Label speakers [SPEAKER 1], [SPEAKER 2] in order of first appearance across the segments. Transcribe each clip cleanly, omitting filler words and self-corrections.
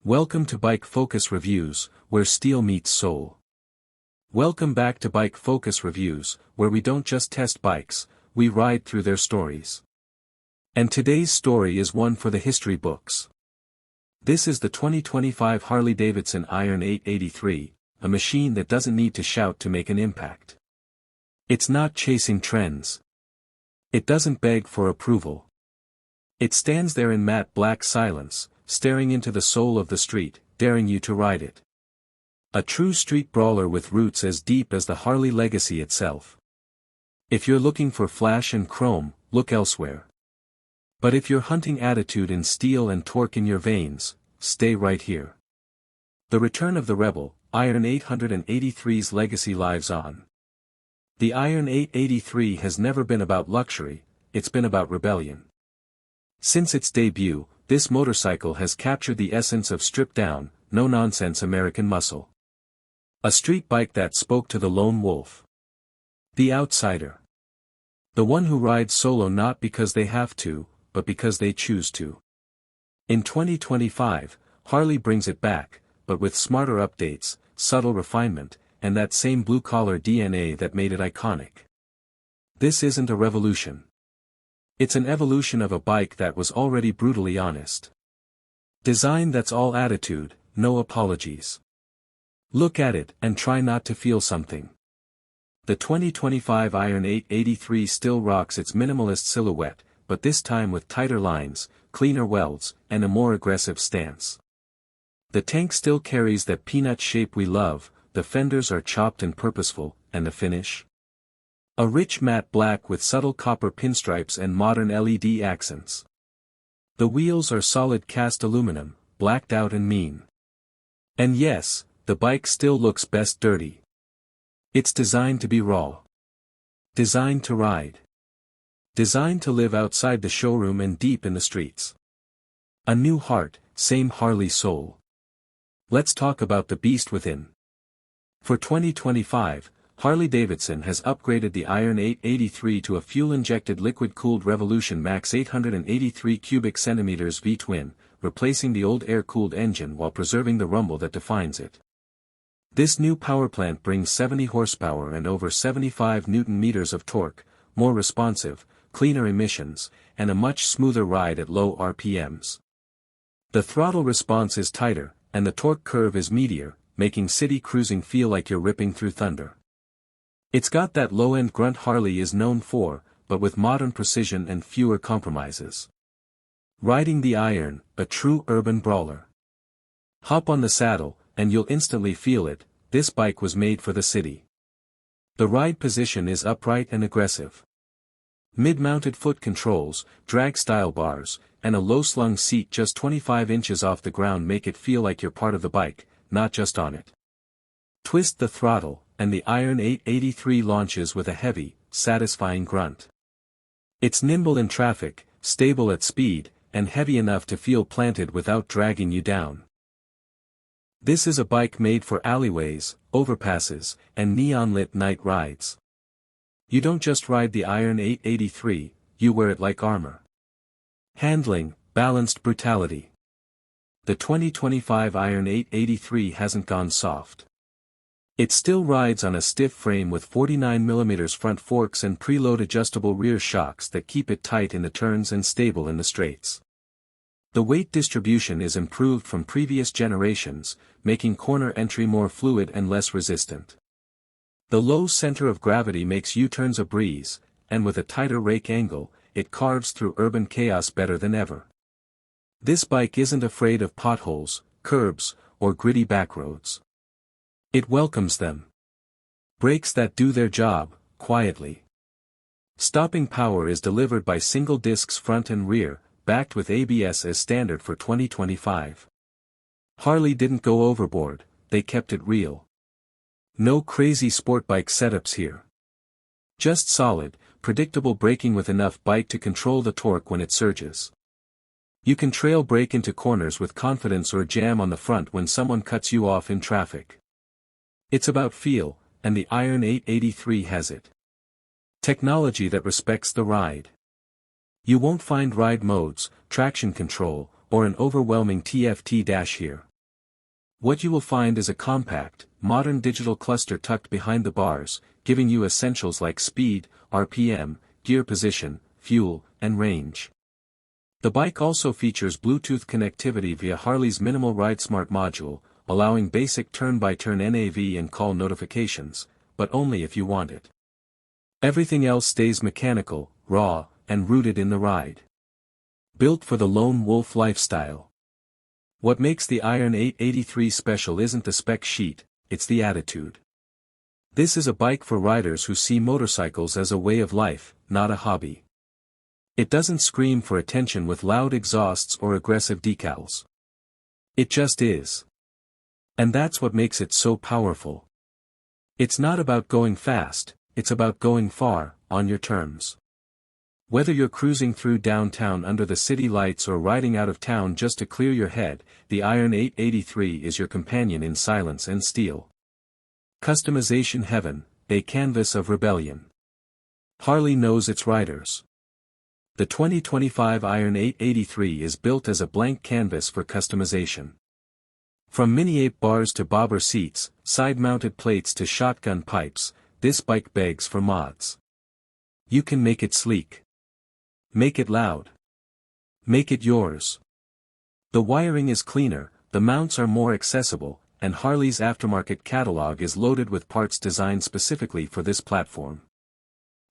[SPEAKER 1] Welcome to Bike Focus Reviews, where steel meets soul. Welcome back to Bike Focus Reviews, where we don't just test bikes, we ride through their stories. And today's story is one for the history books. This is the 2025 Harley Davidson Iron 883, a machine that doesn't need to shout to make an impact. It's not chasing trends. It doesn't beg for approval. It stands there in matte black silence, staring into the soul of the street, daring you to ride it. A true street brawler with roots as deep as the Harley legacy itself. If you're looking for flash and chrome, look elsewhere. But if you're hunting attitude in steel and torque in your veins, stay right here. The return of the Rebel, Iron 883's legacy lives on. The Iron 883 has never been about luxury, it's been about rebellion. Since its debut, this motorcycle has captured the essence of stripped-down, no-nonsense American muscle. A street bike that spoke to the lone wolf. The outsider. The one who rides solo not because they have to, but because they choose to. In 2025, Harley brings it back, but with smarter updates, subtle refinement, and that same blue-collar DNA that made it iconic. This isn't a revolution. It's an evolution of a bike that was already brutally honest. Design that's all attitude, no apologies. Look at it and try not to feel something. The 2025 Iron 883 still rocks its minimalist silhouette, but this time with tighter lines, cleaner welds, and a more aggressive stance. The tank still carries that peanut shape we love, the fenders are chopped and purposeful, and the finish? A rich matte black with subtle copper pinstripes and modern LED accents. The wheels are solid cast aluminum, blacked out and mean. And yes, the bike still looks best dirty. It's designed to be raw. Designed to ride. Designed to live outside the showroom and deep in the streets. A new heart, same Harley soul. Let's talk about the beast within. For 2025, Harley Davidson has upgraded the Iron 883 to a fuel-injected liquid-cooled Revolution Max 883 cubic centimeters V-twin, replacing the old air-cooled engine while preserving the rumble that defines it. This new powerplant brings 70 horsepower and over 75 Newton-meters of torque, more responsive, cleaner emissions, and a much smoother ride at low RPMs. The throttle response is tighter, and the torque curve is meatier, making city cruising feel like you're ripping through thunder. It's got that low-end grunt Harley is known for, but with modern precision and fewer compromises. Riding the Iron, a true urban brawler. Hop on the saddle, and you'll instantly feel it, this bike was made for the city. The ride position is upright and aggressive. Mid-mounted foot controls, drag-style bars, and a low-slung seat just 25 inches off the ground make it feel like you're part of the bike, not just on it. Twist the throttle, and the Iron 883 launches with a heavy, satisfying grunt. It's nimble in traffic, stable at speed, and heavy enough to feel planted without dragging you down. This is a bike made for alleyways, overpasses, and neon-lit night rides. You don't just ride the Iron 883, you wear it like armor. Handling, balanced brutality. The 2025 Iron 883 hasn't gone soft. It still rides on a stiff frame with 49mm front forks and preload adjustable rear shocks that keep it tight in the turns and stable in the straights. The weight distribution is improved from previous generations, making corner entry more fluid and less resistant. The low center of gravity makes U-turns a breeze, and with a tighter rake angle, it carves through urban chaos better than ever. This bike isn't afraid of potholes, curbs, or gritty backroads. It welcomes them. Brakes that do their job, quietly. Stopping power is delivered by single discs front and rear, backed with ABS as standard for 2025. Harley didn't go overboard, they kept it real. No crazy sport bike setups here. Just solid, predictable braking with enough bite to control the torque when it surges. You can trail brake into corners with confidence or jam on the front when someone cuts you off in traffic. It's about feel, and the Iron 883 has it. Technology that respects the ride. You won't find ride modes, traction control, or an overwhelming TFT dash here. What you will find is a compact, modern digital cluster tucked behind the bars, giving you essentials like speed, RPM, gear position, fuel, and range. The bike also features Bluetooth connectivity via Harley's Minimal Ride Smart module, allowing basic turn-by-turn NAV and call notifications, but only if you want it. Everything else stays mechanical, raw, and rooted in the ride. Built for the lone wolf lifestyle. What makes the Iron 883 special isn't the spec sheet, it's the attitude. This is a bike for riders who see motorcycles as a way of life, not a hobby. It doesn't scream for attention with loud exhausts or aggressive decals. It just is. And that's what makes it so powerful. It's not about going fast, it's about going far, on your terms. Whether you're cruising through downtown under the city lights or riding out of town just to clear your head, the Iron 883 is your companion in silence and steel. Customization heaven, a canvas of rebellion. Harley knows its riders. The 2025 Iron 883 is built as a blank canvas for customization. From mini-ape bars to bobber seats, side-mounted plates to shotgun pipes, this bike begs for mods. You can make it sleek. Make it loud. Make it yours. The wiring is cleaner, the mounts are more accessible, and Harley's aftermarket catalog is loaded with parts designed specifically for this platform.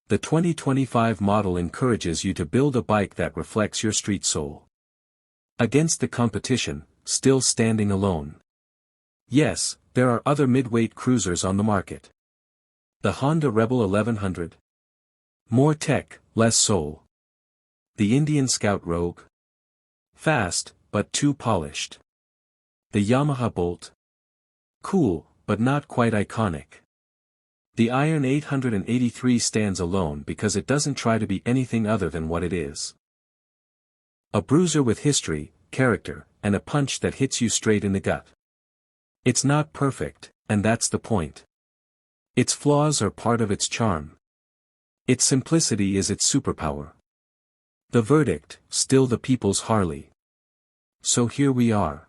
[SPEAKER 1] The 2025 model encourages you to build a bike that reflects your street soul. Against the competition, still standing alone. Yes, there are other mid-weight cruisers on the market. The Honda Rebel 1100. More tech, less soul. The Indian Scout Rogue. Fast, but too polished. The Yamaha Bolt. Cool, but not quite iconic. The Iron 883 stands alone because it doesn't try to be anything other than what it is. A bruiser with history, character, and a punch that hits you straight in the gut. It's not perfect, and that's the point. Its flaws are part of its charm. Its simplicity is its superpower. The verdict, still the people's Harley. So here we are.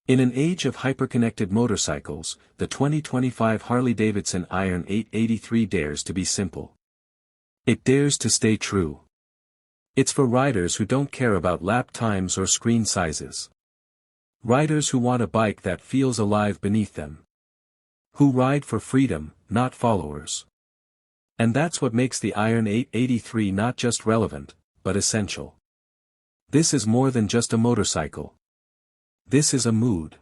[SPEAKER 1] In an age of hyperconnected motorcycles, the 2025 Harley Davidson Iron 883 dares to be simple. It dares to stay true. It's for riders who don't care about lap times or screen sizes. Riders who want a bike that feels alive beneath them. Who ride for freedom, not followers. And that's what makes the Iron 883 not just relevant, but essential. This is more than just a motorcycle. This is a mood.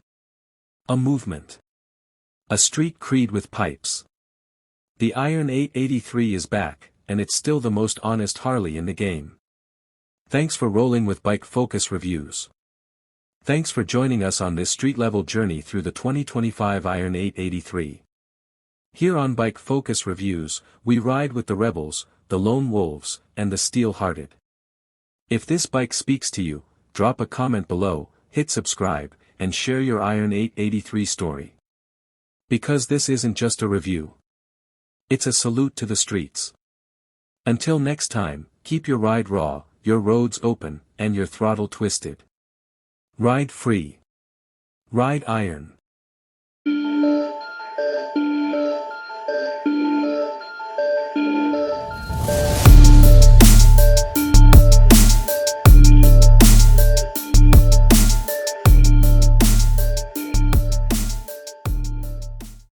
[SPEAKER 1] A movement. A street creed with pipes. The Iron 883 is back, and it's still the most honest Harley in the game. Thanks for rolling with Bike Focus Reviews. Thanks for joining us on this street-level journey through the 2025 Iron 883. Here on Bike Focus Reviews, we ride with the rebels, the lone wolves, and the steel-hearted. If this bike speaks to you, drop a comment below, hit subscribe, and share your Iron 883 story. Because this isn't just a review. It's a salute to the streets. Until next time, keep your ride raw, your roads open, and your throttle twisted. Ride free. Ride iron.